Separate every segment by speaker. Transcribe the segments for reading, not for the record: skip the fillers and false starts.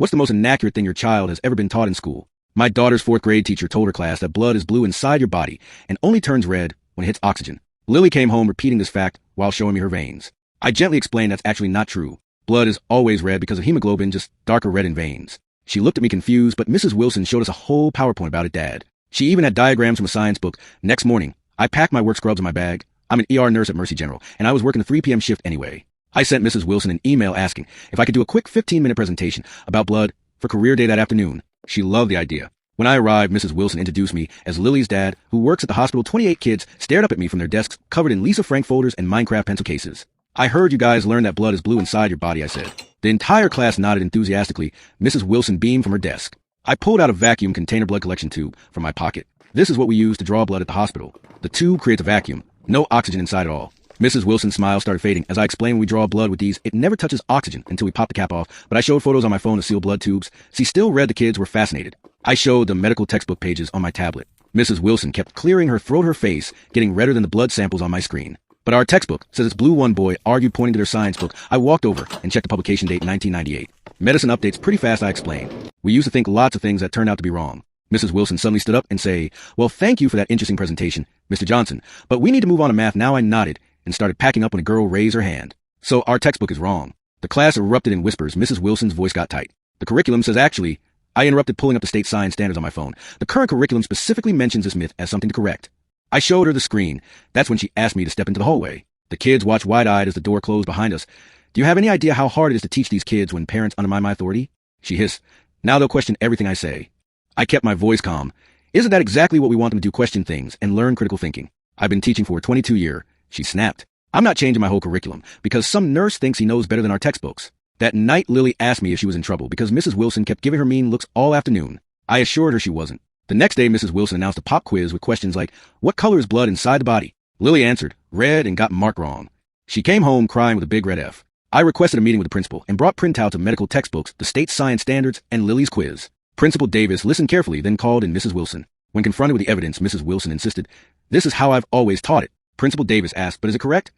Speaker 1: What's the most inaccurate thing your child has ever been taught in school? My daughter's fourth grade teacher told her class that blood is blue inside your body and only turns red when it hits oxygen. Lily came home repeating this fact while showing me her veins. I gently explained that's actually not true. Blood is always red because of hemoglobin, just darker red in veins. She looked at me confused, but Mrs. Wilson showed us a whole PowerPoint about it, Dad. She even had diagrams from a science book. Next morning, I packed my work scrubs in my bag. I'm an ER nurse at Mercy General, and I was working a 3 p.m. shift anyway. I sent Mrs. Wilson an email asking if I could do a quick 15-minute presentation about blood for career day that afternoon. She loved the idea. When I arrived, Mrs. Wilson introduced me as Lily's dad, who works at the hospital. 28 kids stared up at me from their desks covered in Lisa Frank folders and Minecraft pencil cases. I heard you guys learned that blood is blue inside your body, I said. The entire class nodded enthusiastically. Mrs. Wilson beamed from her desk. I pulled out a vacuum container blood collection tube from my pocket. This is what we use to draw blood at the hospital. The tube creates a vacuum. No oxygen inside at all. Mrs. Wilson's smile started fading as I explained when we draw blood with these, it never touches oxygen until we pop the cap off, but I showed photos on my phone of sealed blood tubes. She still read. The kids were fascinated. I showed the medical textbook pages on my tablet. Mrs. Wilson kept clearing her throat, her face getting redder than the blood samples on my screen. But our textbook says it's blue, one boy argued, pointing to their science book. I walked over and checked the publication date, 1998. Medicine updates pretty fast, I explained. We used to think lots of things that turned out to be wrong. Mrs. Wilson suddenly stood up and say, "Well, thank you for that interesting presentation, Mr. Johnson, but we need to move on to math now." I nodded and started packing up when a girl raised her hand. "So our textbook is wrong." The class erupted in whispers. Mrs. Wilson's voice got tight. "The curriculum says actually," I interrupted, pulling up the state science standards on my phone. "The current curriculum specifically mentions this myth as something to correct." I showed her the screen. That's when she asked me to step into the hallway. The kids watched wide-eyed as the door closed behind us. "Do you have any idea how hard it is to teach these kids when parents undermine my authority?" She hissed. "Now they'll question everything I say." I kept my voice calm. "Isn't that exactly what we want them to do, question things and learn critical thinking? I've been teaching for 22 years. She snapped. "I'm not changing my whole curriculum because some nurse thinks he knows better than our textbooks." That night, Lily asked me if she was in trouble because Mrs. Wilson kept giving her mean looks all afternoon. I assured her she wasn't. The next day, Mrs. Wilson announced a pop quiz with questions like, "What color is blood inside the body?" Lily answered, "Red," and got marked wrong. She came home crying with a big red F. I requested a meeting with the principal and brought printouts of medical textbooks, the state science standards, and Lily's quiz. Principal Davis listened carefully, then called in Mrs. Wilson. When confronted with the evidence, Mrs. Wilson insisted, "This is how I've always taught it." Principal Davis asked, "But is it correct?"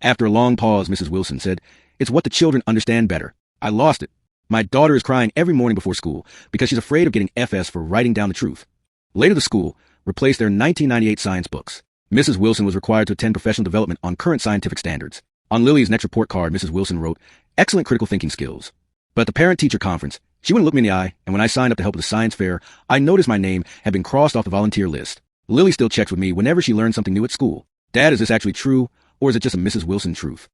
Speaker 1: After a long pause, Mrs. Wilson said, "It's what the children understand better." I lost it. My daughter is crying every morning before school because she's afraid of getting FS for writing down the truth. Later, the school replaced their 1998 science books. Mrs. Wilson was required to attend professional development on current scientific standards. On Lily's next report card, Mrs. Wilson wrote, "Excellent critical thinking skills." But at the parent-teacher conference, she wouldn't look me in the eye, and when I signed up to help with the science fair, I noticed my name had been crossed off the volunteer list. Lily still checks with me whenever she learns something new at school. "Dad, is this actually true, or is it just a Mrs. Wilson truth?"